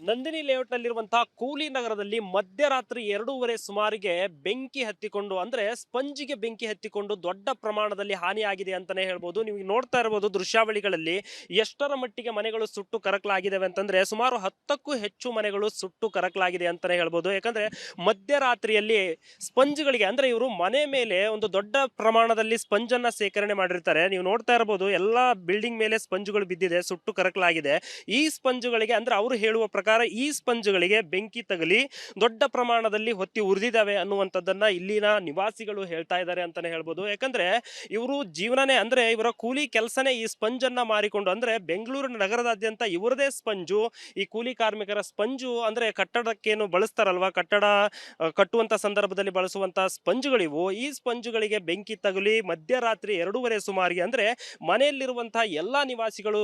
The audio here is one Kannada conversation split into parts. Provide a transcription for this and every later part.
ನಂದಿನಿ ಲೇಔಟ್ನಲ್ಲಿರುವಂತಹ ಕೂಲಿ ನಗರದಲ್ಲಿ ಮಧ್ಯರಾತ್ರಿ 2:30 ಸುಮಾರಿಗೆ ಬೆಂಕಿ ಹತ್ತಿಕೊಂಡು ಅಂದ್ರೆ ಸ್ಪಂಜಿಗೆ ಬೆಂಕಿ ಹತ್ತಿಕೊಂಡು ದೊಡ್ಡ ಪ್ರಮಾಣದಲ್ಲಿ ಹಾನಿಯಾಗಿದೆ ಅಂತಾನೆ ಹೇಳ್ಬೋದು. ನೀವು ನೋಡ್ತಾ ಇರಬಹುದು ದೃಶ್ಯಾವಳಿಗಳಲ್ಲಿ ಎಷ್ಟರ ಮಟ್ಟಿಗೆ ಮನೆಗಳು ಸುಟ್ಟು ಕರಕಲಾಗಿದ್ದಾವೆ ಅಂತಂದ್ರೆ ಸುಮಾರು 10ಕ್ಕೂ ಹೆಚ್ಚು ಮನೆಗಳು ಸುಟ್ಟು ಕರಕಲಾಗಿದೆ ಅಂತಾನೆ ಹೇಳ್ಬೋದು. ಯಾಕಂದ್ರೆ ಮಧ್ಯರಾತ್ರಿಯಲ್ಲಿ ಸ್ಪಂಜ್ಗಳಿಗೆ ಅಂದ್ರೆ ಇವರು ಮನೆ ಮೇಲೆ ಒಂದು ದೊಡ್ಡ ಪ್ರಮಾಣದಲ್ಲಿ ಸ್ಪಂಜನ್ನ ಸೇಕರಣೆ ಮಾಡಿರ್ತಾರೆ. ನೀವು ನೋಡ್ತಾ ಇರಬಹುದು ಎಲ್ಲಾ ಬಿಲ್ಡಿಂಗ್ ಮೇಲೆ ಸ್ಪಂಜುಗಳು ಬಿದ್ದಿದೆ, ಸುಟ್ಟು ಕರಕಲಾಗಿದೆ. ಈ ಸ್ಪಂಜುಗಳಿಗೆ ಅಂದ್ರೆ ಅವರು ಹೇಳುವ ಪ್ರಕಾರ ಈ ಸ್ಪಂಜುಗಳಿಗೆ ಬೆಂಕಿ ತಗಲಿ ದೊಡ್ಡ ಪ್ರಮಾಣದಲ್ಲಿ ಹೊತ್ತಿ ಉರಿದಿದ್ದಾವೆ ಅನ್ನುವಂಥದ್ದನ್ನ ಇಲ್ಲಿನ ನಿವಾಸಿಗಳು ಹೇಳ್ತಾ ಇದ್ದಾರೆ ಅಂತಾನೆ ಹೇಳ್ಬೋದು. ಯಾಕಂದ್ರೆ ಇವರು ಜೀವನನೇ ಅಂದ್ರೆ ಇವರ ಕೂಲಿ ಕೆಲಸನೇ ಈ ಸ್ಪಂಜನ್ನ ಮಾರಿಕೊಂಡು ಅಂದ್ರೆ ಬೆಂಗಳೂರು ನಗರದಾದ್ಯಂತ ಇವರದೇ ಸ್ಪಂಜು, ಈ ಕೂಲಿ ಕಾರ್ಮಿಕರ ಸ್ಪಂಜು ಅಂದ್ರೆ ಕಟ್ಟಡಕ್ಕೇನು ಬಳಸ್ತಾರಲ್ವಾ, ಕಟ್ಟಡ ಕಟ್ಟುವಂತ ಸಂದರ್ಭದಲ್ಲಿ ಬಳಸುವಂತ ಸ್ಪಂಜುಗಳಿವು. ಈ ಸ್ಪಂಜುಗಳಿಗೆ ಬೆಂಕಿ ತಗುಲಿ ಮಧ್ಯರಾತ್ರಿ 2:30 ಸುಮಾರಿಗೆ ಅಂದ್ರೆ ಮನೆಯಲ್ಲಿರುವಂತಹ ಎಲ್ಲಾ ನಿವಾಸಿಗಳು,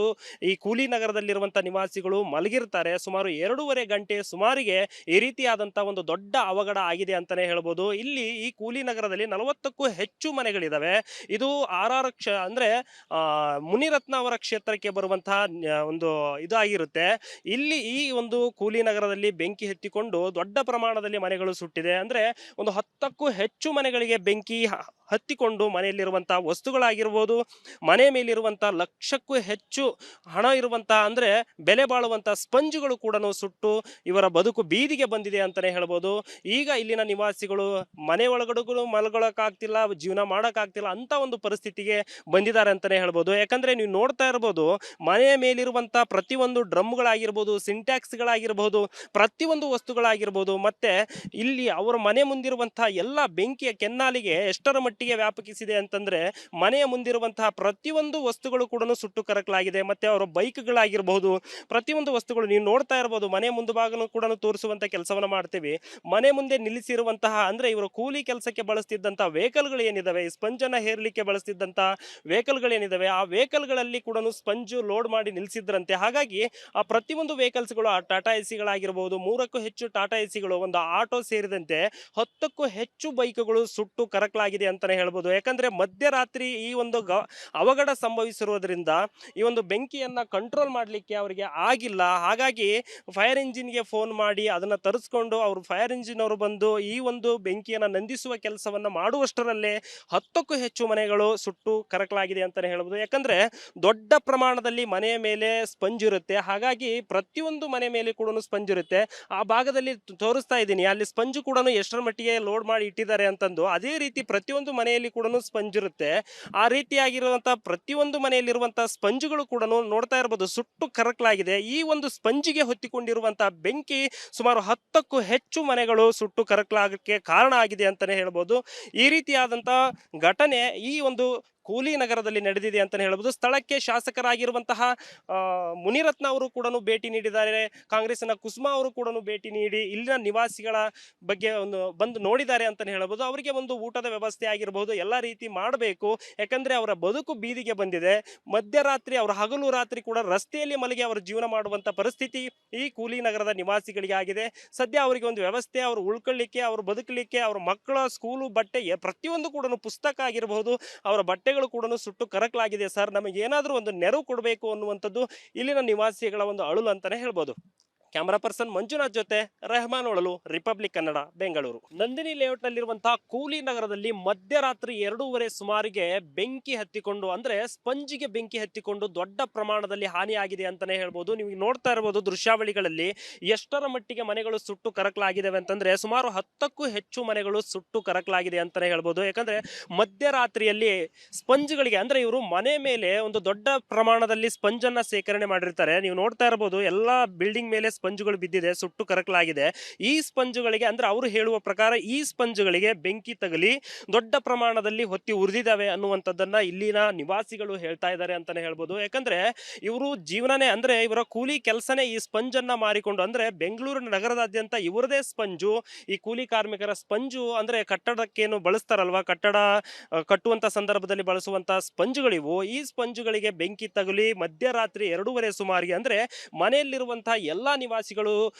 ಈ ಕೂಲಿ ನಗರದಲ್ಲಿರುವಂತಹ ನಿವಾಸಿಗಳು ಮಲಗಿರ್ತಾರೆ. ಸುಮಾರು 2:30 ಗಂಟೆ ಸುಮಾರಿಗೆ ಈ ರೀತಿಯಾದಂತಹ ಒಂದು ದೊಡ್ಡ ಅವಘಡ ಆಗಿದೆ ಅಂತಾನೆ ಹೇಳ್ಬೋದು. ಇಲ್ಲಿ ಈ ಕೂಲಿ ನಗರದಲ್ಲಿ 40ಕ್ಕೂ ಹೆಚ್ಚು ಮನೆಗಳಿದಾವೆ. ಇದು ಅಂದ್ರೆ ಮುನಿರತ್ನ ಅವರ ಕ್ಷೇತ್ರಕ್ಕೆ ಬರುವಂತಹ ಒಂದು ಇದಾಗಿರುತ್ತೆ. ಇಲ್ಲಿ ಈ ಒಂದು ಕೂಲಿ ನಗರದಲ್ಲಿ ಬೆಂಕಿ ಹತ್ತಿಕೊಂಡು ದೊಡ್ಡ ಪ್ರಮಾಣದಲ್ಲಿ ಮನೆಗಳು ಸುಟ್ಟಿದೆ. ಅಂದ್ರೆ ಒಂದು 10ಕ್ಕೂ ಹೆಚ್ಚು ಮನೆಗಳಿಗೆ ಬೆಂಕಿ ಹತ್ತಿಕೊಂಡು ಮನೆಯಲ್ಲಿರುವಂತಹ ವಸ್ತುಗಳಾಗಿರ್ಬೋದು, ಮನೆ ಮೇಲಿರುವಂತಹ ಲಕ್ಷಕ್ಕೂ ಹೆಚ್ಚು ಹಣ ಇರುವಂತಹ ಅಂದ್ರೆ ಬೆಲೆ ಬಾಳುವಂತಹ ಸ್ಪಂಜುಗಳು ಕೂಡ ಸುಟ್ಟು ಇವರ ಬದುಕು ಬೀದಿಗೆ ಬಂದಿದೆ ಅಂತಾನೆ ಹೇಳ್ಬೋದು. ಈಗ ಇಲ್ಲಿನ ನಿವಾಸಿಗಳು ಮನೆ ಒಳಗಡೆಗಳು ಮಲಗೊಳಕ್ಕಾಗ್ತಿಲ್ಲ, ಜೀವನ ಮಾಡಕ್ಕಾಗ್ತಿಲ್ಲ ಅಂತ ಒಂದು ಪರಿಸ್ಥಿತಿಗೆ ಬಂದಿದ್ದಾರೆ ಅಂತಾನೆ ಹೇಳ್ಬೋದು. ಯಾಕಂದ್ರೆ ನೀವು ನೋಡ್ತಾ ಇರಬಹುದು ಮನೆಯ ಮೇಲಿರುವಂತಹ ಪ್ರತಿಯೊಂದು ಡ್ರಮ್ಗಳಾಗಿರ್ಬೋದು, ಸಿಂಟ್ಯಾಕ್ಸ್ಗಳಾಗಿರ್ಬೋದು, ಪ್ರತಿಯೊಂದು ವಸ್ತುಗಳಾಗಿರ್ಬೋದು, ಮತ್ತೆ ಇಲ್ಲಿ ಅವರ ಮನೆ ಮುಂದಿರುವಂತಹ ಎಲ್ಲ ಬೆಂಕಿಯ ಕೆನ್ನಾಲಿಗೆ ಎಷ್ಟರ ಮಟ್ಟಿಗೆ ವ್ಯಾಪಕಿಸಿದೆ ಅಂತಂದ್ರೆ ಮನೆಯ ಮುಂದಿರುವಂತಹ ಪ್ರತಿಯೊಂದು ವಸ್ತುಗಳು ಕೂಡ ಸುಟ್ಟು ಕರಕಲಾಗಿದೆ. ಮತ್ತೆ ಅವರ ಬೈಕ್ಗಳಾಗಿರ್ಬಹುದು, ಪ್ರತಿಯೊಂದು ವಸ್ತುಗಳು ನೀವು ನೋಡ್ತಾ ಇರಬಹುದು. ಮನೆ ಮುಂದುಭಾಗನೂ ಕೂಡ ತೋರಿಸುವಂತ ಕೆಲಸವನ್ನ ಮಾಡ್ತೀವಿ. ಮನೆ ಮುಂದೆ ನಿಲ್ಲಿಸಿರುವಂತಹ ಅಂದ್ರೆ ಇವರು ಕೂಲಿ ಕೆಲಸಕ್ಕೆ ಬಳಸ್ತಿದ್ದಂತಹ ವೆಹಿಕಲ್ಗಳು ಏನಿದಾವೆ, ಈ ಸ್ಪಂಜನ್ನ ಹೇರ್ಲಿಕ್ಕೆ ಬಳಸ್ತಿದ್ದಂತಹ ವೆಹಿಕಲ್ಗಳು ಏನಿದಾವೆ, ಆ ವೆಹಿಕಲ್ಗಳಲ್ಲಿ ಕೂಡ ಸ್ಪಂಜು ಲೋಡ್ ಮಾಡಿ ನಿಲ್ಲಿಸಿದ್ರಂತೆ. ಹಾಗಾಗಿ ಆ ಪ್ರತಿಯೊಂದು ವೆಹಿಕಲ್ಸ್ಗಳು, ಆ ಟಾಟಾ ಎಸಿಗಳಾಗಿರ್ಬಹುದು, 3ಕ್ಕೂ ಹೆಚ್ಚು ಟಾಟಾ ಎಸಿಗಳು, ಒಂದು ಆಟೋ ಸೇರಿದಂತೆ 10ಕ್ಕೂ ಹೆಚ್ಚು ಬೈಕ್ಗಳು ಸುಟ್ಟು ಕರಕಲಾಗಿದೆ ಅಂತಾನೆ ಹೇಳ್ಬೋದು. ಯಾಕಂದ್ರೆ ಮಧ್ಯರಾತ್ರಿ ಈ ಒಂದು ಅವಘಡ ಸಂಭವಿಸಿರುವುದರಿಂದ ಈ ಒಂದು ಬೆಂಕಿಯನ್ನ ಕಂಟ್ರೋಲ್ ಮಾಡ್ಲಿಕ್ಕೆ ಅವರಿಗೆ ಆಗಿಲ್ಲ. ಹಾಗಾಗಿ ಫೈರ್ ಇಂಜಿನ್ಗೆ ಫೋನ್ ಮಾಡಿ ಅದನ್ನ ತರಿಸ್ಕೊಂಡು ಅವರು ಫೈರ್ ಇಂಜಿನ್ ಅವರು ಬಂದು ಈ ಒಂದು ಬೆಂಕಿಯನ್ನ ನಂದಿಸುವ ಕೆಲಸವನ್ನ ಮಾಡುವಷ್ಟರಲ್ಲೇ 10ಕ್ಕೂ ಹೆಚ್ಚು ಮನೆಗಳು ಸುಟ್ಟು ಕರಕಲಾಗಿದೆ ಅಂತಾನೆ ಹೇಳ್ಬೋದು. ಯಾಕಂದ್ರೆ ದೊಡ್ಡ ಪ್ರಮಾಣದಲ್ಲಿ ಮನೆಯ ಮೇಲೆ ಸ್ಪಂಜ್ ಇರುತ್ತೆ. ಹಾಗಾಗಿ ಪ್ರತಿಯೊಂದು ಮನೆ ಮೇಲೆ ಕೂಡ ಸ್ಪಂಜ್ ಇರುತ್ತೆ. ಆ ಭಾಗದಲ್ಲಿ ತೋರಿಸ್ತಾ ಇದ್ದೀನಿ, ಅಲ್ಲಿ ಸ್ಪಂಜು ಕೂಡ ಎಷ್ಟರ ಮಟ್ಟಿಗೆ ಲೋಡ್ ಮಾಡಿ ಇಟ್ಟಿದ್ದಾರೆ ಅಂತಂದು. ಅದೇ ರೀತಿ ಪ್ರತಿಯೊಂದು ಮನೆಯಲ್ಲಿ ಕೂಡ ಸ್ಪಂಜ್ ಇರುತ್ತೆ. ಆ ರೀತಿಯಾಗಿರುವಂತಹ ಪ್ರತಿಯೊಂದು ಮನೆಯಲ್ಲಿರುವಂತಹ ಸ್ಪಂಜುಗಳು ಕೂಡ ನೋಡ್ತಾ ಇರಬಹುದು ಸುಟ್ಟು ಕರಕಲಾಗಿದೆ. ಈ ಒಂದು ಸ್ಪಂಜಿಗೆ ಹೊತ್ತಿಕೊಂಡಿರುವಂತಹ ಬೆಂಕಿ ಸುಮಾರು 10ಕ್ಕೂ ಹೆಚ್ಚು ಮನೆಗಳು ಸುಟ್ಟು ಕರಕಲಾಗಕ್ಕೆ ಕಾರಣ ಆಗಿದೆ ಅಂತಾನೆ ಹೇಳ್ಬೋದು. ಈ ರೀತಿಯಾದಂತಹ ಘಟನೆ ಈ ಒಂದು ಕೂಲಿ ನಗರದಲ್ಲಿ ನಡೆದಿದೆ ಅಂತಾನೆ ಹೇಳ್ಬೋದು. ಸ್ಥಳಕ್ಕೆ ಶಾಸಕರಾಗಿರುವಂತಹ ಮುನಿರತ್ನ ಅವರು ಕೂಡ ಭೇಟಿ ನೀಡಿದ್ದಾರೆ. ಕಾಂಗ್ರೆಸ್ನ ಕುಸುಮಾ ಅವರು ಕೂಡ ಭೇಟಿ ನೀಡಿ ಇಲ್ಲಿನ ನಿವಾಸಿಗಳ ಬಗ್ಗೆ ಒಂದು ಬಂದು ನೋಡಿದ್ದಾರೆ ಅಂತಾನೆ ಹೇಳ್ಬೋದು. ಅವರಿಗೆ ಒಂದು ಊಟದ ವ್ಯವಸ್ಥೆ ಆಗಿರಬಹುದು, ಎಲ್ಲ ರೀತಿ ಮಾಡಬೇಕು. ಯಾಕಂದ್ರೆ ಅವರ ಬದುಕು ಬೀದಿಗೆ ಬಂದಿದೆ. ಮಧ್ಯರಾತ್ರಿ ಅವರ ಹಗಲು ರಾತ್ರಿ ಕೂಡ ರಸ್ತೆಯಲ್ಲಿ ಮಲಗಿ ಅವರ ಜೀವನ ಮಾಡುವಂತ ಪರಿಸ್ಥಿತಿ ಈ ಕೂಲಿ ನಗರದ ನಿವಾಸಿಗಳಿಗೆ ಆಗಿದೆ. ಸದ್ಯ ಅವರಿಗೆ ಒಂದು ವ್ಯವಸ್ಥೆ, ಅವರು ಉಳ್ಕೊಳ್ಳಿಕ್ಕೆ, ಅವರು ಬದುಕಲಿಕ್ಕೆ, ಅವರ ಮಕ್ಕಳ ಸ್ಕೂಲು ಬಟ್ಟೆ ಪ್ರತಿಯೊಂದು ಕೂಡ ಪುಸ್ತಕ ಆಗಿರಬಹುದು, ಅವರ ಬಟ್ಟೆಗಳು ಕೂಡ ಸುಟ್ಟು ಕರಕಲಾಗಿದೆ. ಸರ್, ನಮಗೆ ಏನಾದರೂ ಒಂದು ನೆರವು ಕೊಡಬೇಕು ಅನ್ನುವಂಥದ್ದು ಇಲ್ಲಿನ ನಿವಾಸಿಗಳ ಒಂದು ಅಳುಲು ಅಂತಾನೆ ಹೇಳ್ಬೋದು. ಕ್ಯಾಮರಾ ಪರ್ಸನ್ ಮಂಜುನಾಥ್ ಜೊತೆ ರೆಹಮಾನ್ ಒಳಲು, ರಿಪಬ್ಲಿಕ್ ಕನ್ನಡ, ಬೆಂಗಳೂರು. ನಂದಿನಿ ಲೇಔಟ್ನಲ್ಲಿರುವಂತಹ ಕೂಲಿ ನಗರದಲ್ಲಿ ಮಧ್ಯರಾತ್ರಿ 2:30 ಸುಮಾರಿಗೆ ಬೆಂಕಿ ಹತ್ತಿಕೊಂಡು ಅಂದ್ರೆ ಸ್ಪಂಜಿಗೆ ಬೆಂಕಿ ಹತ್ತಿಕೊಂಡು ದೊಡ್ಡ ಪ್ರಮಾಣದಲ್ಲಿ ಹಾನಿಯಾಗಿದೆ ಅಂತಾನೆ ಹೇಳ್ಬೋದು. ನೀವು ನೋಡ್ತಾ ಇರಬಹುದು ದೃಶ್ಯಾವಳಿಗಳಲ್ಲಿ ಎಷ್ಟರ ಮಟ್ಟಿಗೆ ಮನೆಗಳು ಸುಟ್ಟು ಕರಕಲಾಗಿದ್ದಾವೆ ಅಂತಂದ್ರೆ ಸುಮಾರು 10ಕ್ಕೂ ಹೆಚ್ಚು ಮನೆಗಳು ಸುಟ್ಟು ಕರಕಲಾಗಿದೆ ಅಂತಾನೆ ಹೇಳ್ಬೋದು. ಯಾಕಂದ್ರೆ ಮಧ್ಯರಾತ್ರಿಯಲ್ಲಿ ಸ್ಪಂಜ್ಗಳಿಗೆ ಅಂದ್ರೆ ಇವರು ಮನೆ ಮೇಲೆ ಒಂದು ದೊಡ್ಡ ಪ್ರಮಾಣದಲ್ಲಿ ಸ್ಪಂಜನ್ನ ಸೇಕರಣೆ ಮಾಡಿರ್ತಾರೆ. ನೀವು ನೋಡ್ತಾ ಇರಬಹುದು ಎಲ್ಲಾ ಬಿಲ್ಡಿಂಗ್ ಮೇಲೆ ಸ್ಪಂಜುಗಳು ಬಿದ್ದಿದೆ, ಸುಟ್ಟು ಕರಕಲಾಗಿದೆ. ಈ ಸ್ಪಂಜುಗಳಿಗೆ ಅಂದ್ರೆ ಅವರು ಹೇಳುವ ಪ್ರಕಾರ ಈ ಸ್ಪಂಜುಗಳಿಗೆ ಬೆಂಕಿ ತಗಲಿ ದೊಡ್ಡ ಪ್ರಮಾಣದಲ್ಲಿ ಹೊತ್ತಿ ಉರಿದಿದ್ದಾವೆ ಅನ್ನುವಂಥದ್ದನ್ನ ಇಲ್ಲಿನ ನಿವಾಸಿಗಳು ಹೇಳ್ತಾ ಇದ್ದಾರೆ ಅಂತಾನೆ ಹೇಳ್ಬೋದು. ಯಾಕಂದ್ರೆ ಇವರು ಜೀವನನೇ ಅಂದ್ರೆ ಇವರ ಕೂಲಿ ಕೆಲಸನೇ ಈ ಸ್ಪಂಜನ್ನ ಮಾರಿಕೊಂಡು ಅಂದ್ರೆ ಬೆಂಗಳೂರು ನಗರದಾದ್ಯಂತ ಇವರದೇ ಸ್ಪಂಜು, ಈ ಕೂಲಿ ಕಾರ್ಮಿಕರ ಸ್ಪಂಜು ಅಂದ್ರೆ ಕಟ್ಟಡಕ್ಕೇನು ಬಳಸ್ತಾರಲ್ವಾ, ಕಟ್ಟಡ ಕಟ್ಟುವಂತ ಸಂದರ್ಭದಲ್ಲಿ ಬಳಸುವಂತಹ ಸ್ಪಂಜುಗಳಿವು. ಈ ಸ್ಪಂಜುಗಳಿಗೆ ಬೆಂಕಿ ತಗುಲಿ ಮಧ್ಯರಾತ್ರಿ 2:30 ಸುಮಾರಿಗೆ ಅಂದ್ರೆ ಮನೆಯಲ್ಲಿರುವಂತಹ ಎಲ್ಲಾ ನಿವಾಸಿಗಳು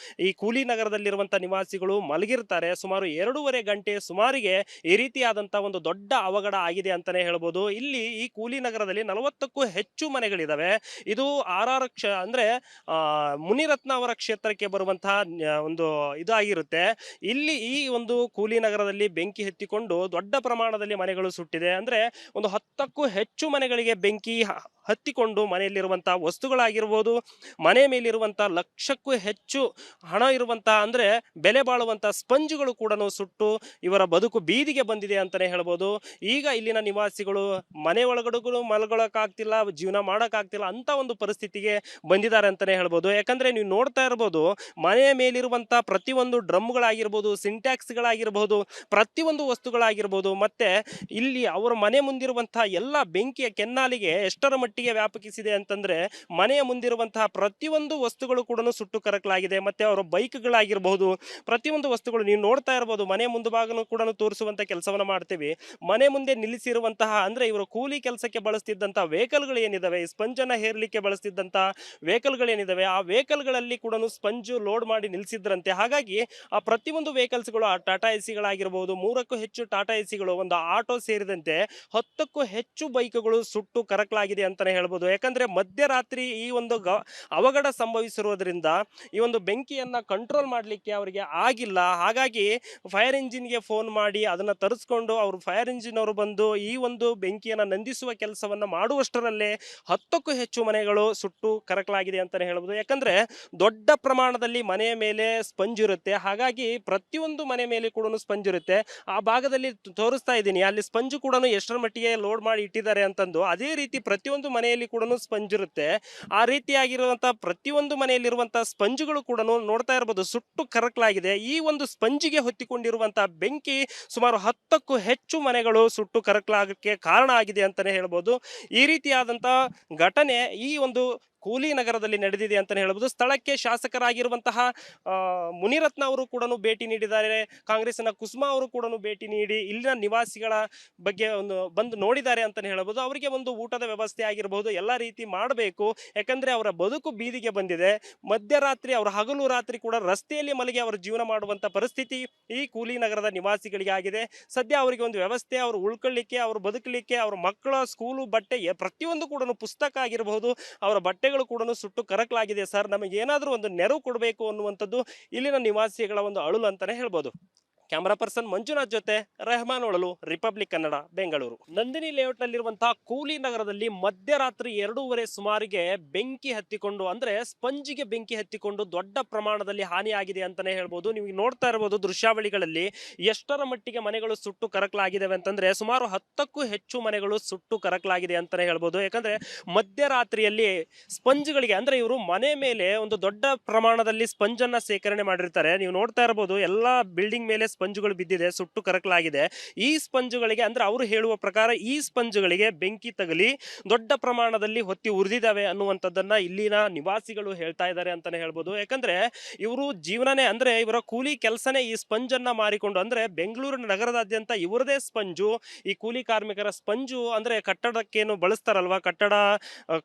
ಈ ಕೂಲಿ ನಗರದಲ್ಲಿರುವಂತಹ ನಿವಾಸಿಗಳು ಮಲಗಿರ್ತಾರೆ. ಸುಮಾರು 2.5 ಗಂಟೆ ಸುಮಾರಿಗೆ ಈ ರೀತಿಯಾದಂತಹ ಒಂದು ದೊಡ್ಡ ಅವಘಡ ಆಗಿದೆ ಅಂತಾನೆ ಹೇಳ್ಬೋದು. ಇಲ್ಲಿ ಈ ಕೂಲಿ ನಗರದಲ್ಲಿ 40ಕ್ಕೂ ಹೆಚ್ಚು ಮನೆಗಳಿದಾವೆ. ಇದು ಆರ್ ಅಂದ್ರೆ ಆ ಮುನಿರತ್ನ ಅವರ ಕ್ಷೇತ್ರಕ್ಕೆ ಬರುವಂತಹ ಒಂದು ಇದಾಗಿರುತ್ತೆ. ಇಲ್ಲಿ ಈ ಒಂದು ಕೂಲಿ ನಗರದಲ್ಲಿ ಬೆಂಕಿ ಹತ್ತಿಕೊಂಡು ದೊಡ್ಡ ಪ್ರಮಾಣದಲ್ಲಿ ಮನೆಗಳು ಸುಟ್ಟಿದೆ. ಅಂದ್ರೆ ಒಂದು 10ಕ್ಕೂ ಹೆಚ್ಚು ಮನೆಗಳಿಗೆ ಬೆಂಕಿ ಹತ್ತಿಕೊಂಡು ಮನೆಯಲ್ಲಿರುವಂತಹ ವಸ್ತುಗಳಾಗಿರ್ಬೋದು, ಮನೆ ಮೇಲಿರುವಂತಹ ಲಕ್ಷಕ್ಕೂ ಹೆಚ್ಚು ಹಣ ಇರುವಂತಹ ಅಂದ್ರೆ ಬೆಲೆ ಬಾಳುವಂತಹ ಸ್ಪಂಜುಗಳು ಕೂಡ ಸುಟ್ಟು ಇವರ ಬದುಕು ಬೀದಿಗೆ ಬಂದಿದೆ ಅಂತಾನೆ ಹೇಳ್ಬೋದು. ಈಗ ಇಲ್ಲಿನ ನಿವಾಸಿಗಳು ಮನೆ ಒಳಗಡೆಗಳು ಮಲ್ಗೊಳಕ್ಕಾಗ್ತಿಲ್ಲ, ಜೀವನ ಮಾಡಕ್ಕಾಗ್ತಿಲ್ಲ ಅಂತ ಒಂದು ಪರಿಸ್ಥಿತಿಗೆ ಬಂದಿದ್ದಾರೆ ಅಂತಾನೆ ಹೇಳ್ಬೋದು. ಯಾಕಂದ್ರೆ ನೀವು ನೋಡ್ತಾ ಇರ್ಬೋದು, ಮನೆಯ ಮೇಲಿರುವಂತಹ ಪ್ರತಿಯೊಂದು ಡ್ರಮ್ಗಳಾಗಿರ್ಬೋದು, ಸಿಂಟ್ಯಾಕ್ಸ್ಗಳಾಗಿರ್ಬೋದು, ಪ್ರತಿಯೊಂದು ವಸ್ತುಗಳಾಗಿರ್ಬೋದು, ಮತ್ತೆ ಇಲ್ಲಿ ಅವರ ಮನೆ ಮುಂದಿರುವಂತಹ ಎಲ್ಲ ಬೆಂಕಿಯ ಕೆನ್ನಾಲಿಗೆ ಎಷ್ಟರ ಮಟ್ಟಿಗೆ ವ್ಯಾಪಕಿಸಿದೆ ಅಂತಂದ್ರೆ ಮನೆಯ ಮುಂದಿರುವಂತಹ ಪ್ರತಿಯೊಂದು ವಸ್ತುಗಳು ಕೂಡ ಸುಟ್ಟು ಕರಕಲಾಗಿದೆ. ಮತ್ತೆ ಅವರ ಬೈಕ್ಗಳಾಗಿರ್ಬಹುದು, ಪ್ರತಿಯೊಂದು ವಸ್ತುಗಳು ನೀವು ನೋಡ್ತಾ ಇರಬಹುದು. ಮನೆ ಮುಂಭಾಗನೂ ಕೂಡ ತೋರಿಸುವಂತ ಕೆಲಸವನ್ನ ಮಾಡ್ತೀವಿ. ಮನೆ ಮುಂದೆ ನಿಲ್ಲಿಸಿರುವಂತಹ ಅಂದ್ರೆ ಇವರು ಕೂಲಿ ಕೆಲಸಕ್ಕೆ ಬಳಸ್ತಿದ್ದಂತಹ ವೆಹಿಕಲ್ಗಳು ಏನಿದಾವೆ, ಸ್ಪಂಜ್ ಅನ್ನ ಹೇರ್ಲಿಕ್ಕೆ ಬಳಸ್ತಿದ್ದಂತಹ ವೆಹಿಕಲ್ಗಳು ಏನಿದಾವೆ, ಆ ವೆಹಿಕಲ್ಗಳಲ್ಲಿ ಕೂಡ ಸ್ಪಂಜು ಲೋಡ್ ಮಾಡಿ ನಿಲ್ಲಿಸಿದ್ರಂತೆ. ಹಾಗಾಗಿ ಆ ಪ್ರತಿಯೊಂದು ವೆಹಿಕಲ್ಸ್ಗಳು, ಆ ಟಾಟಾ ಎಸಿಗಳಾಗಿರ್ಬಹುದು, 3ಕ್ಕೂ ಹೆಚ್ಚು ಟಾಟಾ ಎಸಿಗಳು, ಒಂದು ಆಟೋ ಸೇರಿದಂತೆ 10ಕ್ಕೂ ಹೆಚ್ಚು ಬೈಕ್ಗಳು ಸುಟ್ಟು ಕರಕಲಾಗಿದೆ ಅಂತಾನೆ ಹೇಳ್ಬೋದು. ಯಾಕಂದ್ರೆ ಮಧ್ಯರಾತ್ರಿ ಈ ಒಂದು ಅವಘಡ ಸಂಭವಿಸಿರುವುದರಿಂದ ಈ ಒಂದು ಬೆಂಕಿಯನ್ನ ಕಂಟ್ರೋಲ್ ಮಾಡ್ಲಿಕ್ಕೆ ಅವರಿಗೆ ಆಗಿಲ್ಲ. ಹಾಗಾಗಿ ಫೈರ್ ಇಂಜಿನ್ಗೆ ಫೋನ್ ಮಾಡಿ ಅದನ್ನ ತರಿಸ್ಕೊಂಡು ಅವರು ಫೈರ್ ಇಂಜಿನ್ ಅವರು ಬಂದು ಈ ಒಂದು ಬೆಂಕಿಯನ್ನ ನಂದಿಸುವ ಕೆಲಸವನ್ನ ಮಾಡುವಷ್ಟರಲ್ಲೇ 10ಕ್ಕೂ ಹೆಚ್ಚು ಮನೆಗಳು ಸುಟ್ಟು ಕರಕಲಾಗಿದೆ ಅಂತಾನೆ ಹೇಳ್ಬೋದು. ಯಾಕಂದ್ರೆ ದೊಡ್ಡ ಪ್ರಮಾಣದಲ್ಲಿ ಮನೆಯ ಮೇಲೆ ಸ್ಪಂಜ್ ಇರುತ್ತೆ. ಹಾಗಾಗಿ ಪ್ರತಿಯೊಂದು ಮನೆ ಮೇಲೆ ಕೂಡ ಸ್ಪಂಜ್ ಇರುತ್ತೆ. ಆ ಭಾಗದಲ್ಲಿ ತೋರಿಸ್ತಾ ಇದ್ದೀನಿ, ಅಲ್ಲಿ ಸ್ಪಂಜ್ ಕೂಡ ಎಷ್ಟರ ಮಟ್ಟಿಗೆ ಲೋಡ್ ಮಾಡಿ ಇಟ್ಟಿದ್ದಾರೆ ಅಂತಂದು. ಅದೇ ರೀತಿ ಪ್ರತಿಯೊಂದು ಮನೆಯಲ್ಲಿ ಕೂಡ ಸ್ಪಂಜ್ ಇರುತ್ತೆ. ಆ ರೀತಿಯಾಗಿರುವಂತಹ ಪ್ರತಿಯೊಂದು ಮನೆಯಲ್ಲಿರುವಂತಹ ಸ್ಪಂಜುಗಳು ಕೂಡ ನೋಡ್ತಾ ಇರಬಹುದು ಸುಟ್ಟು ಕರಕಲಾಗಿದೆ. ಈ ಒಂದು ಸ್ಪಂಜಿಗೆ ಹೊತ್ತಿಕೊಂಡಿರುವಂತಹ ಬೆಂಕಿ ಸುಮಾರು 10ಕ್ಕೂ ಹೆಚ್ಚು ಮನೆಗಳು ಸುಟ್ಟು ಕರಕಲಾಗಕ್ಕೆ ಕಾರಣ ಆಗಿದೆ ಅಂತಾನೆ ಹೇಳ್ಬೋದು. ಈ ರೀತಿಯಾದಂತಹ ಘಟನೆ ಈ ಒಂದು ಕೂಲಿ ನಗರದಲ್ಲಿ ನಡೆದಿದೆ ಅಂತಾನೆ ಹೇಳ್ಬೋದು. ಸ್ಥಳಕ್ಕೆ ಶಾಸಕರಾಗಿರುವಂತಹ ಮುನಿರತ್ನ ಅವರು ಕೂಡ ಭೇಟಿ ನೀಡಿದ್ದಾರೆ. ಕಾಂಗ್ರೆಸ್ನ ಕುಸುಮಾ ಅವರು ಕೂಡ ಭೇಟಿ ನೀಡಿ ಇಲ್ಲಿನ ನಿವಾಸಿಗಳ ಬಗ್ಗೆ ಒಂದು ಬಂದು ನೋಡಿದ್ದಾರೆ ಅಂತಾನೆ ಹೇಳ್ಬೋದು. ಅವರಿಗೆ ಒಂದು ಊಟದ ವ್ಯವಸ್ಥೆ ಆಗಿರಬಹುದು, ಎಲ್ಲ ರೀತಿ ಮಾಡಬೇಕು. ಯಾಕಂದ್ರೆ ಅವರ ಬದುಕು ಬೀದಿಗೆ ಬಂದಿದೆ. ಮಧ್ಯರಾತ್ರಿ ಅವರ ಹಗಲು ರಾತ್ರಿ ಕೂಡ ರಸ್ತೆಯಲ್ಲಿ ಮಲಗಿ ಅವರು ಜೀವನ ಮಾಡುವಂತ ಪರಿಸ್ಥಿತಿ ಈ ಕೂಲಿ ನಗರದ ನಿವಾಸಿಗಳಿಗೆ ಆಗಿದೆ. ಸದ್ಯ ಅವರಿಗೆ ಒಂದು ವ್ಯವಸ್ಥೆ, ಅವರು ಉಳ್ಕೊಳ್ಳಿಕ್ಕೆ, ಅವರು ಬದುಕಲಿಕ್ಕೆ, ಅವರ ಮಕ್ಕಳ ಸ್ಕೂಲು ಬಟ್ಟೆ ಪ್ರತಿಯೊಂದು ಕೂಡ ಪುಸ್ತಕ ಆಗಿರಬಹುದು, ಅವರ ಬಟ್ಟೆ ಕೂಡ ಸುಟ್ಟು ಕರಕಲಾಗಿದೆ. ಸರ್, ನಮಗೆ ಏನಾದರೂ ಒಂದು ನೆರವು ಕೊಡಬೇಕು ಅನ್ನುವಂಥದ್ದು ಇಲ್ಲಿನ ನಿವಾಸಿಗಳ ಒಂದು ಅಳುಲು ಅಂತಾನೆ ಹೇಳ್ಬೋದು. ಕ್ಯಾಮರಾ ಪರ್ಸನ್ ಮಂಜುನಾಥ್ ಜೊತೆ ರೆಹಮಾನ್ ಒಳಲು, ರಿಪಬ್ಲಿಕ್ ಕನ್ನಡ, ಬೆಂಗಳೂರು. ನಂದಿನಿ ಲೇಔಟ್ ನಲ್ಲಿರುವಂತಹ ಕೂಲಿ ನಗರದಲ್ಲಿ ಮಧ್ಯರಾತ್ರಿ 2:30 ಸುಮಾರಿಗೆ ಬೆಂಕಿ ಹತ್ತಿಕೊಂಡು ಅಂದ್ರೆ ಸ್ಪಂಜಿಗೆ ಬೆಂಕಿ ಹತ್ತಿಕೊಂಡು ದೊಡ್ಡ ಪ್ರಮಾಣದಲ್ಲಿ ಹಾನಿಯಾಗಿದೆ ಅಂತಾನೆ ಹೇಳ್ಬೋದು. ನೀವು ನೋಡ್ತಾ ಇರಬಹುದು ದೃಶ್ಯಾವಳಿಗಳಲ್ಲಿ ಎಷ್ಟರ ಮಟ್ಟಿಗೆ ಮನೆಗಳು ಸುಟ್ಟು ಕರಕಲಾಗಿದ್ದಾವೆ ಅಂತಂದ್ರೆ ಸುಮಾರು 10ಕ್ಕೂ ಹೆಚ್ಚು ಮನೆಗಳು ಸುಟ್ಟು ಕರಕಲಾಗಿದೆ ಅಂತಾನೆ ಹೇಳ್ಬೋದು. ಯಾಕಂದ್ರೆ ಮಧ್ಯರಾತ್ರಿಯಲ್ಲಿ ಸ್ಪಂಜ್ಗಳಿಗೆ ಅಂದ್ರೆ ಇವರು ಮನೆ ಮೇಲೆ ಒಂದು ದೊಡ್ಡ ಪ್ರಮಾಣದಲ್ಲಿ ಸ್ಪಂಜ್ ಅನ್ನ ಸೇಕರಣೆ ಮಾಡಿರ್ತಾರೆ. ನೀವು ನೋಡ್ತಾ ಇರಬಹುದು ಎಲ್ಲಾ ಬಿಲ್ಡಿಂಗ್ ಮೇಲೆ ಸ್ಪಂಜುಗಳು ಬಿದ್ದಿದೆ, ಸುಟ್ಟು ಕರಕಲಾಗಿದೆ. ಈ ಸ್ಪಂಜುಗಳಿಗೆ ಅಂದ್ರೆ ಅವರು ಹೇಳುವ ಪ್ರಕಾರ ಈ ಸ್ಪಂಜುಗಳಿಗೆ ಬೆಂಕಿ ತಗಲಿ ದೊಡ್ಡ ಪ್ರಮಾಣದಲ್ಲಿ ಹೊತ್ತಿ ಉರಿದಿದ್ದಾವೆ ಅನ್ನುವಂಥದ್ದನ್ನ ಇಲ್ಲಿನ ನಿವಾಸಿಗಳು ಹೇಳ್ತಾ ಇದ್ದಾರೆ ಅಂತಾನೆ ಹೇಳ್ಬೋದು. ಯಾಕಂದ್ರೆ ಇವರು ಜೀವನನೇ ಅಂದ್ರೆ ಇವರ ಕೂಲಿ ಕೆಲಸನೇ ಈ ಸ್ಪಂಜ್ ಅನ್ನ ಮಾರಿಕೊಂಡು ಅಂದ್ರೆ ಬೆಂಗಳೂರು ನಗರದಾದ್ಯಂತ ಇವರದೇ ಸ್ಪಂಜು, ಈ ಕೂಲಿ ಕಾರ್ಮಿಕರ ಸ್ಪಂಜು ಅಂದ್ರೆ ಕಟ್ಟಡಕ್ಕೇನು ಬಳಸ್ತಾರಲ್ವಾ, ಕಟ್ಟಡ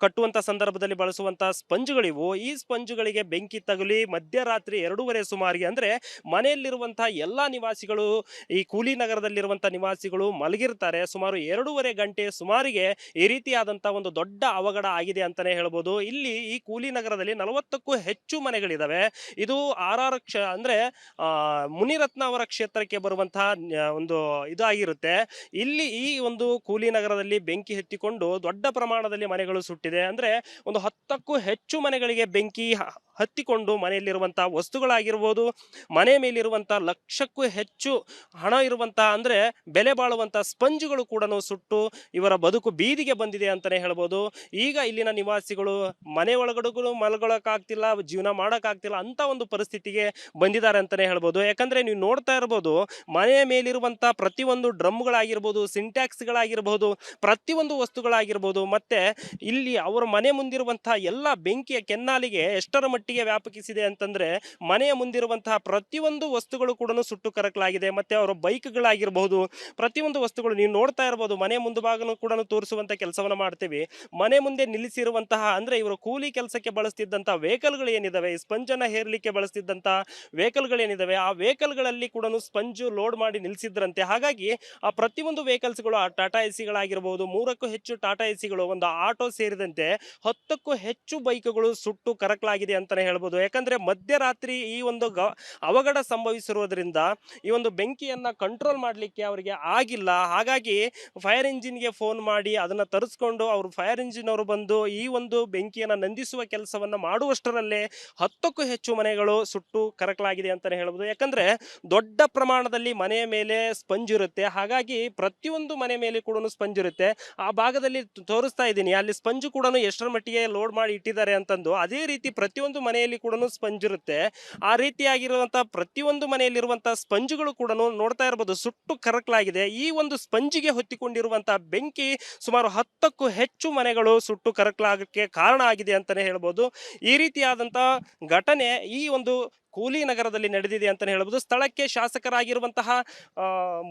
ಕಟ್ಟುವಂತ ಸಂದರ್ಭದಲ್ಲಿ ಬಳಸುವಂತಹ ಸ್ಪಂಜುಗಳಿವು. ಈ ಸ್ಪಂಜುಗಳಿಗೆ ಬೆಂಕಿ ತಗುಲಿ ಮಧ್ಯರಾತ್ರಿ 2:30 ಸುಮಾರಿಗೆ ಅಂದ್ರೆ ಮನೆಯಲ್ಲಿರುವಂತಹ ಎಲ್ಲಾ ನಿವಾಸಿಗಳು, ಈ ಕೂಲಿ ನಗರದಲ್ಲಿರುವಂತಹ ನಿವಾಸಿಗಳು ಮಲಗಿರ್ತಾರೆ. ಸುಮಾರು 2.5 ಗಂಟೆ ಸುಮಾರಿಗೆ ಈ ರೀತಿಯಾದಂತಹ ಒಂದು ದೊಡ್ಡ ಅವಘಡ ಆಗಿದೆ ಅಂತಾನೆ ಹೇಳ್ಬೋದು. ಇಲ್ಲಿ ಈ ಕೂಲಿ ನಗರದಲ್ಲಿ 40ಕ್ಕೂ ಹೆಚ್ಚು ಮನೆಗಳಿದಾವೆ. ಇದು ಅಂದ್ರೆ ಮುನಿರತ್ನ ಅವರ ಕ್ಷೇತ್ರಕ್ಕೆ ಬರುವಂತಹ ಒಂದು ಇದಾಗಿರುತ್ತೆ. ಇಲ್ಲಿ ಈ ಒಂದು ಕೂಲಿ ನಗರದಲ್ಲಿ ಬೆಂಕಿ ಹತ್ತಿಕೊಂಡು ದೊಡ್ಡ ಪ್ರಮಾಣದಲ್ಲಿ ಮನೆಗಳು ಸುಟ್ಟಿದೆ. ಅಂದ್ರೆ ಒಂದು 10ಕ್ಕೂ ಹೆಚ್ಚು ಮನೆಗಳಿಗೆ ಬೆಂಕಿ ಹತ್ತಿಕೊಂಡು ಮನೆಯಲ್ಲಿರುವಂತಹ ವಸ್ತುಗಳಾಗಿರ್ಬೋದು, ಮನೆ ಮೇಲಿರುವಂತಹ ಲಕ್ಷಕ್ಕೂ ಹೆಚ್ಚು ಹಣ ಇರುವಂತಹ ಅಂದ್ರೆ ಬೆಲೆ ಬಾಳುವಂತಹ ಸ್ಪಂಜುಗಳು ಕೂಡ ಸುಟ್ಟು ಇವರ ಬದುಕು ಬೀದಿಗೆ ಬಂದಿದೆ ಅಂತಾನೆ ಹೇಳ್ಬೋದು. ಈಗ ಇಲ್ಲಿನ ನಿವಾಸಿಗಳು ಮನೆ ಒಳಗಡೆಗಳು ಮಲ್ಗೊಳಕ್ಕಾಗ್ತಿಲ್ಲ, ಜೀವನ ಮಾಡಕ್ಕಾಗ್ತಿಲ್ಲ ಅಂತ ಒಂದು ಪರಿಸ್ಥಿತಿಗೆ ಬಂದಿದ್ದಾರೆ ಅಂತಾನೆ ಹೇಳ್ಬೋದು. ಯಾಕಂದ್ರೆ ನೀವು ನೋಡ್ತಾ ಇರಬಹುದು, ಮನೆಯ ಮೇಲಿರುವಂತಹ ಪ್ರತಿಯೊಂದು ಡ್ರಮ್ಗಳಾಗಿರ್ಬೋದು, ಸಿಂಟ್ಯಾಕ್ಸ್ಗಳಾಗಿರ್ಬೋದು, ಪ್ರತಿಯೊಂದು ವಸ್ತುಗಳಾಗಿರ್ಬೋದು, ಮತ್ತೆ ಇಲ್ಲಿ ಅವರ ಮನೆ ಮುಂದಿರುವಂತಹ ಎಲ್ಲ ಬೆಂಕಿಯ ಕೆನ್ನಾಲಿಗೆ ಎಷ್ಟರ ಮಟ್ಟಿಗೆ ವ್ಯಾಪಕಿಸಿದೆ ಅಂತಂದ್ರೆ ಮನೆಯ ಮುಂದಿರುವಂತಹ ಪ್ರತಿಯೊಂದು ವಸ್ತುಗಳು ಕೂಡ ಸುಟ್ಟು ಕರಕಲಾಗಿದೆ. ಮತ್ತೆ ಅವರ ಬೈಕ್ಗಳಾಗಿರಬಹುದು, ಪ್ರತಿಯೊಂದು ವಸ್ತುಗಳು ನೀವು ನೋಡ್ತಾ ಇರಬಹುದು. ಮನೆ ಮುಂಭಾಗನೂ ಕೂಡ ತೋರಿಸುವಂತ ಕೆಲಸವನ್ನ ಮಾಡ್ತೀವಿ. ಮನೆ ಮುಂದೆ ನಿಲ್ಲಿಸಿರುವಂತಹ ಅಂದ್ರೆ ಇವರು ಕೂಲಿ ಕೆಲಸಕ್ಕೆ ಬಳಸ್ತಿದ್ದಂತಹ ವೆಹಿಕಲ್ಗಳು ಏನಿದಾವೆ, ಸ್ಪಂಜ್ ಅನ್ನ ಹೇರ್ಲಿಕ್ಕೆ ಬಳಸ್ತಿದ್ದಂತಹ ವೆಹಿಕಲ್ಗಳು ಏನಿದಾವೆ, ಆ ವೆಹಿಕಲ್ಗಳಲ್ಲಿ ಕೂಡ ಸ್ಪಂಜು ಲೋಡ್ ಮಾಡಿ ನಿಲ್ಲಿಸಿದ್ರಂತೆ. ಹಾಗಾಗಿ ಆ ಪ್ರತಿಯೊಂದು ವೆಹಿಕಲ್ಸ್ಗಳು, ಆ ಟಾಟಾ ಎಸಿಗಳಾಗಿರಬಹುದು, 3ಕ್ಕೂ ಹೆಚ್ಚು ಟಾಟಾ ಎಸಿಗಳು, ಒಂದು ಆಟೋ ಸೇರಿದಂತೆ 10ಕ್ಕೂ ಹೆಚ್ಚು ಬೈಕ್ಗಳು ಸುಟ್ಟು ಕರಕಲಾಗಿದೆ ಅಂತಾನೆ ಹೇಳ್ಬೋದು. ಯಾಕಂದ್ರೆ ಮಧ್ಯರಾತ್ರಿ ಈ ಒಂದು ಅವಘಡ ಸಂಭವಿಸಿರುವುದರಿಂದ ಈ ಒಂದು ಬೆಂಕಿಯನ್ನ ಕಂಟ್ರೋಲ್ ಮಾಡಲಿಕ್ಕೆ ಅವರಿಗೆ ಆಗಿಲ್ಲ. ಹಾಗಾಗಿ ಫೈರ್ ಇಂಜಿನ್ಗೆ ಫೋನ್ ಮಾಡಿ ಅದನ್ನ ತರಿಸ್ಕೊಂಡು ಅವರು ಫೈರ್ ಇಂಜಿನ್ ಅವರು ಬಂದು ಈ ಒಂದು ಬೆಂಕಿಯನ್ನ ನಂದಿಸುವ ಕೆಲಸವನ್ನ ಮಾಡುವಷ್ಟರಲ್ಲೇ 10ಕ್ಕೂ ಹೆಚ್ಚು ಮನೆಗಳು ಸುಟ್ಟು ಕರಕಲಾಗಿದೆ ಅಂತಾನೆ ಹೇಳ್ಬೋದು. ಯಾಕಂದ್ರೆ ದೊಡ್ಡ ಪ್ರಮಾಣದಲ್ಲಿ ಮನೆಯ ಮೇಲೆ ಸ್ಪಂಜ್ ಇರುತ್ತೆ. ಹಾಗಾಗಿ ಪ್ರತಿಯೊಂದು ಮನೆ ಮೇಲೆ ಕೂಡ ಸ್ಪಂಜ್ ಇರುತ್ತೆ. ಆ ಭಾಗದಲ್ಲಿ ತೋರಿಸ್ತಾ ಇದ್ದೀನಿ, ಅಲ್ಲಿ ಸ್ಪಂಜ್ ಕೂಡ ಎಷ್ಟರ ಮಟ್ಟಿಗೆ ಲೋಡ್ ಮಾಡಿ ಇಟ್ಟಿದ್ದಾರೆ ಅಂತಂದು. ಅದೇ ರೀತಿ ಪ್ರತಿಯೊಂದು ಮನೆಯಲ್ಲಿ ಕೂಡ ಸ್ಪಂಜ್ ಇರುತ್ತೆ. ಆ ರೀತಿಯಾಗಿರುವಂತಹ ಪ್ರತಿಯೊಂದು ಮನೆಯಲ್ಲಿರುವಂತಹ ಸ್ಪಂಜುಗಳು ಕೂಡ ನೋಡ್ತಾ ಇರಬಹುದು ಸುಟ್ಟು ಕರಕಲಾಗಿದೆ. ಈ ಒಂದು ಸ್ಪಂಜಿಗೆ ಹೊತ್ತಿಕೊಂಡಿರುವಂತಹ ಬೆಂಕಿ ಸುಮಾರು 10ಕ್ಕೂ ಹೆಚ್ಚು ಮನೆಗಳು ಸುಟ್ಟು ಕರಕಲಾಗಕ್ಕೆ ಕಾರಣ ಆಗಿದೆ ಅಂತಾನೆ ಹೇಳ್ಬೋದು. ಈ ರೀತಿಯಾದಂತಹ ಘಟನೆ ಈ ಒಂದು ಕೂಲಿ ನಗರದಲ್ಲಿ ನಡೆದಿದೆ ಅಂತಾನೆ ಹೇಳ್ಬೋದು. ಸ್ಥಳಕ್ಕೆ ಶಾಸಕರಾಗಿರುವಂತಹ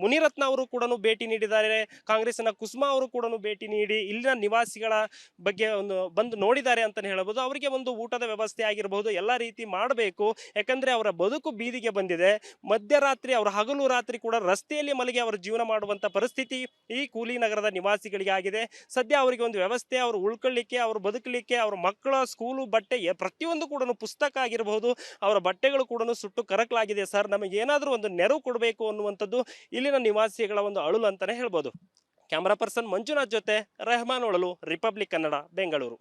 ಮುನಿರತ್ನ ಅವರು ಕೂಡ ಭೇಟಿ ನೀಡಿದ್ದಾರೆ. ಕಾಂಗ್ರೆಸ್ನ ಕುಸುಮಾ ಅವರು ಕೂಡ ಭೇಟಿ ನೀಡಿ ಇಲ್ಲಿನ ನಿವಾಸಿಗಳ ಬಗ್ಗೆ ಒಂದು ಬಂದು ನೋಡಿದ್ದಾರೆ ಅಂತಾನೆ ಹೇಳ್ಬೋದು. ಅವರಿಗೆ ಒಂದು ಊಟದ ವ್ಯವಸ್ಥೆ ಆಗಿರಬಹುದು, ಎಲ್ಲ ರೀತಿ ಮಾಡಬೇಕು. ಯಾಕಂದ್ರೆ ಅವರ ಬದುಕು ಬೀದಿಗೆ ಬಂದಿದೆ. ಮಧ್ಯರಾತ್ರಿ ಅವರ ಹಗಲು ರಾತ್ರಿ ಕೂಡ ರಸ್ತೆಯಲ್ಲಿ ಮಲಗಿ ಅವರ ಜೀವನ ಮಾಡುವಂತ ಪರಿಸ್ಥಿತಿ ಈ ಕೂಲಿ ನಗರದ ನಿವಾಸಿಗಳಿಗೆ ಆಗಿದೆ. ಸದ್ಯ ಅವರಿಗೆ ಒಂದು ವ್ಯವಸ್ಥೆ, ಅವರು ಉಳ್ಕೊಳ್ಳಿಕ್ಕೆ, ಅವರು ಬದುಕಲಿಕ್ಕೆ, ಅವರ ಮಕ್ಕಳ ಸ್ಕೂಲು ಬಟ್ಟೆ ಪ್ರತಿಯೊಂದು ಕೂಡ ಪುಸ್ತಕ ಆಗಿರಬಹುದು, ಅವರ ಬಟ್ಟೆಗಳು ಕೂಡ ಸುಟ್ಟು ಕರಕಲಾಗಿದೆ. ಸರ್, ನಮಗೆ ಏನಾದರೂ ಒಂದು ನೆರವು ಕೊಡಬೇಕು ಅನ್ನುವಂಥದ್ದು ಇಲ್ಲಿನ ನಿವಾಸಿಗಳ ಒಂದು ಅಳುಲು ಅಂತಾನೆ ಹೇಳ್ಬೋದು. ಕ್ಯಾಮರಾ ಪರ್ಸನ್ ಮಂಜುನಾಥ್ ಜೊತೆ ರೆಹಮಾನ್ ಒಳಲು, ರಿಪಬ್ಲಿಕ್ ಕನ್ನಡ, ಬೆಂಗಳೂರು.